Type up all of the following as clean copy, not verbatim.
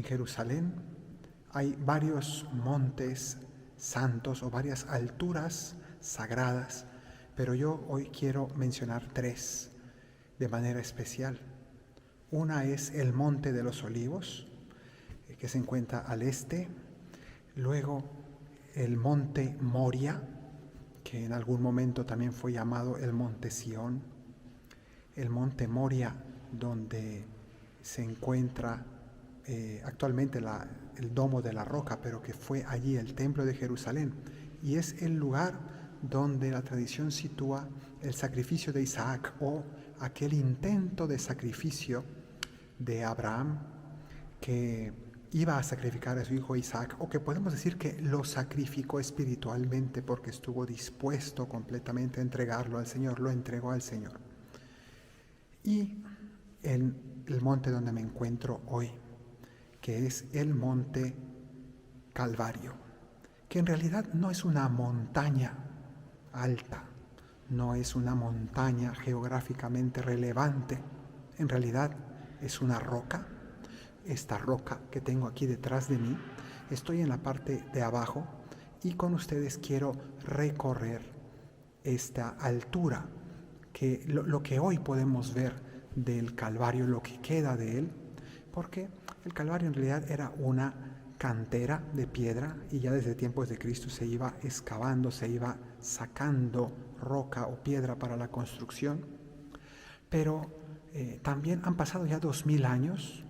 Jerusalén hay varios montes santos o varias alturas sagradas, pero yo hoy quiero mencionar tres de manera especial. Una es el Monte de los Olivos, que se encuentra al este. Luego el Monte Moria, que en algún momento también fue llamado el Monte Sión. El Monte Moria, donde se encuentra actualmente el Domo de la Roca, pero que fue allí el Templo de Jerusalén. Y es el lugar donde la tradición sitúa el sacrificio de Isaac, o aquel intento de sacrificio de Abraham, que iba a sacrificar a su hijo Isaac, o que podemos decir que lo sacrificó espiritualmente porque estuvo dispuesto completamente a entregarlo al Señor, lo entregó al Señor. Y en el monte donde me encuentro hoy, que es el Monte Calvario, que en realidad no es una montaña alta, no es una montaña geográficamente relevante, en realidad es una roca. Esta roca que tengo aquí detrás de mí, estoy en la parte de abajo y con ustedes quiero recorrer esta altura, que lo que hoy podemos ver del Calvario, lo que queda de él, porque el Calvario en realidad era una cantera de piedra y ya desde tiempos de Cristo se iba excavando, se iba sacando roca o piedra para la construcción, pero también han pasado ya 2000 años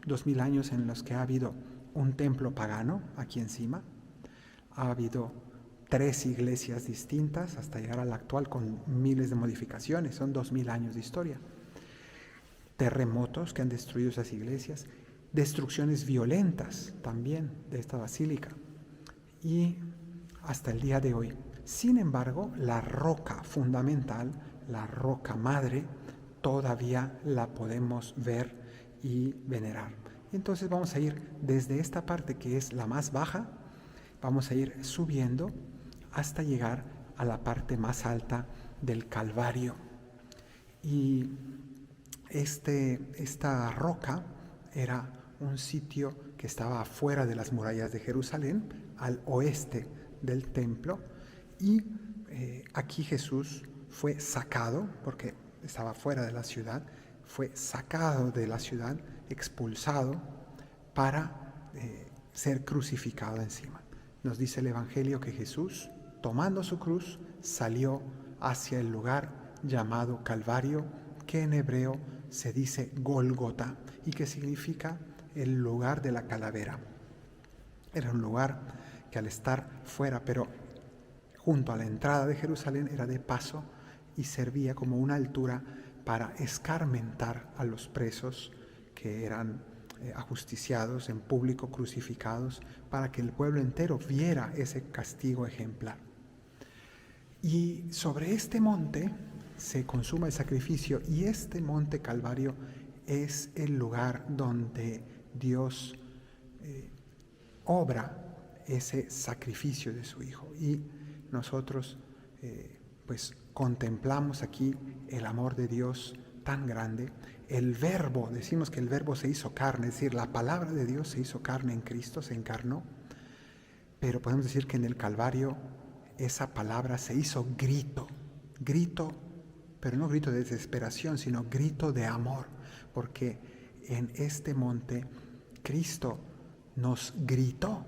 en los que ha habido un templo pagano aquí encima, ha habido 3 iglesias distintas hasta llegar a la actual con miles de modificaciones, son 2000 años de historia. Terremotos que han destruido esas iglesias, destrucciones violentas también de esta basílica y hasta el día de hoy. Sin embargo, la roca fundamental, la roca madre, todavía la podemos ver y venerar. Entonces vamos a ir desde esta parte que es la más baja, vamos a ir subiendo hasta llegar a la parte más alta del Calvario. Y esta roca era un sitio que estaba afuera de las murallas de Jerusalén, al oeste del templo, y aquí Jesús fue sacado, porque estaba fuera de la ciudad, fue sacado de la ciudad, expulsado, para ser crucificado encima. Nos dice el Evangelio que Jesús, tomando su cruz, salió hacia el lugar llamado Calvario, que en hebreo se dice Gólgota y que significa el lugar de la calavera. Era un lugar que al estar fuera, pero junto a la entrada de Jerusalén, era de paso y servía como una altura para escarmentar a los presos que eran ajusticiados en público, crucificados, para que el pueblo entero viera ese castigo ejemplar. Y sobre este monte se consuma el sacrificio, y este monte Calvario es el lugar donde Dios obra ese sacrificio de su Hijo. Y nosotros pues contemplamos aquí el amor de Dios tan grande. El Verbo, decimos que el Verbo se hizo carne, es decir, la palabra de Dios se hizo carne en Cristo, se encarnó, pero podemos decir que en el Calvario esa palabra se hizo grito, pero no grito de desesperación, sino grito de amor, porque en este monte Cristo nos gritó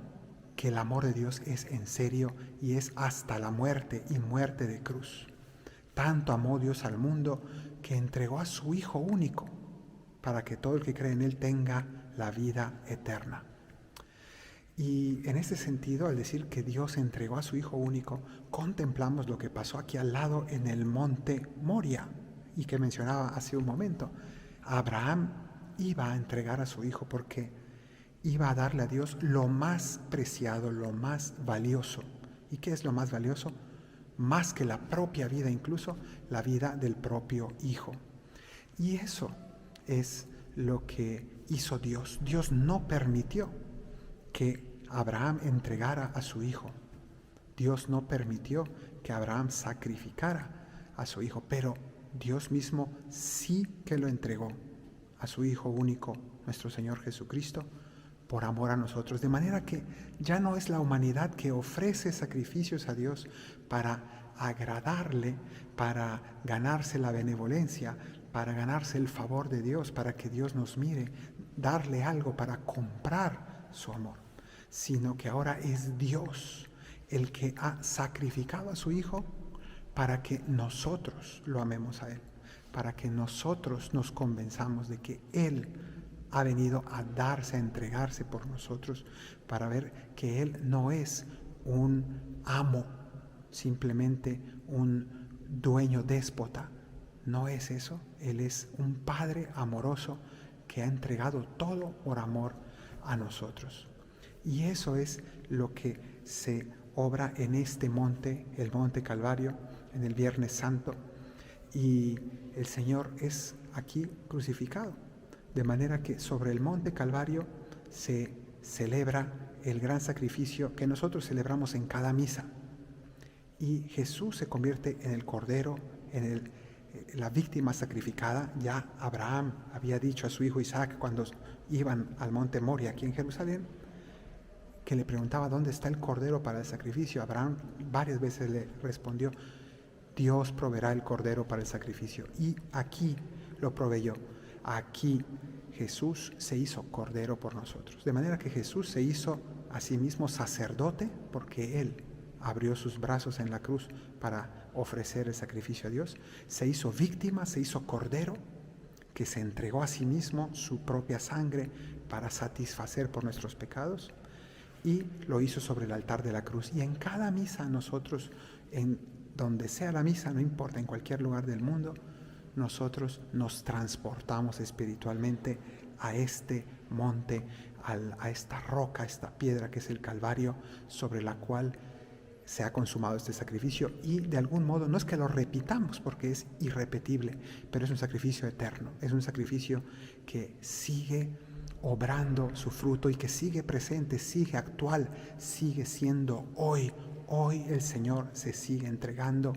que el amor de Dios es en serio y es hasta la muerte, y muerte de cruz. Tanto amó Dios al mundo que entregó a su Hijo único para que todo el que cree en Él tenga la vida eterna. Y en este sentido, al decir que Dios entregó a su Hijo único, contemplamos lo que pasó aquí al lado en el monte Moria, y que mencionaba hace un momento. Abraham iba a entregar a su Hijo porque iba a darle a Dios lo más preciado, lo más valioso. ¿Y qué es lo más valioso? Más que la propia vida, incluso la vida del propio Hijo. Y eso es lo que hizo Dios. Dios no permitió que Abraham entregara a su hijo. Dios no permitió que Abraham sacrificara a su hijo, pero Dios mismo sí que lo entregó a su Hijo único, nuestro Señor Jesucristo, por amor a nosotros, de manera que ya no es la humanidad que ofrece sacrificios a Dios para agradarle, para ganarse la benevolencia, para ganarse el favor de Dios, para que Dios nos mire, darle algo para comprar su amor, sino que ahora es Dios el que ha sacrificado a su Hijo para que nosotros lo amemos a Él, para que nosotros nos convenzamos de que Él ha venido a darse, a entregarse por nosotros, para ver que Él no es un amo, simplemente un dueño déspota. No es eso. Él es un Padre amoroso que ha entregado todo por amor a nosotros. Y eso es lo que se obra en este monte, el Monte Calvario, en el Viernes Santo. Y el Señor es aquí crucificado. De manera que sobre el Monte Calvario se celebra el gran sacrificio que nosotros celebramos en cada misa. Y Jesús se convierte en el Cordero, en la víctima sacrificada. Ya Abraham había dicho a su hijo Isaac cuando iban al monte Moria aquí en Jerusalén, que le preguntaba dónde está el Cordero para el sacrificio. Abraham varias veces le respondió, Dios proveerá el Cordero para el sacrificio. Y aquí lo proveyó. Aquí Jesús se hizo Cordero por nosotros. De manera que Jesús se hizo a sí mismo sacerdote, porque Él abrió sus brazos en la cruz para ofrecer el sacrificio a Dios. Se hizo víctima, se hizo Cordero, que se entregó a sí mismo su propia sangre para satisfacer por nuestros pecados. Y lo hizo sobre el altar de la cruz. Y en cada misa nosotros, en donde sea la misa, no importa, en cualquier lugar del mundo, nosotros nos transportamos espiritualmente a este monte, a esta roca, a esta piedra que es el Calvario, sobre la cual se ha consumado este sacrificio. Y de algún modo, no es que lo repitamos porque es irrepetible, pero es un sacrificio eterno, es un sacrificio que sigue obrando su fruto y que sigue presente, sigue actual, sigue siendo hoy. Hoy el Señor se sigue entregando,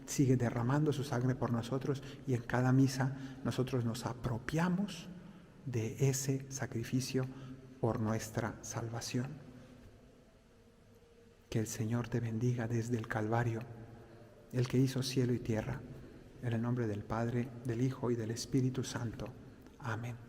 sigue derramando su sangre por nosotros, y en cada misa nosotros nos apropiamos de ese sacrificio por nuestra salvación. Que el Señor te bendiga desde el Calvario, el que hizo cielo y tierra, en el nombre del Padre, del Hijo y del Espíritu Santo. Amén.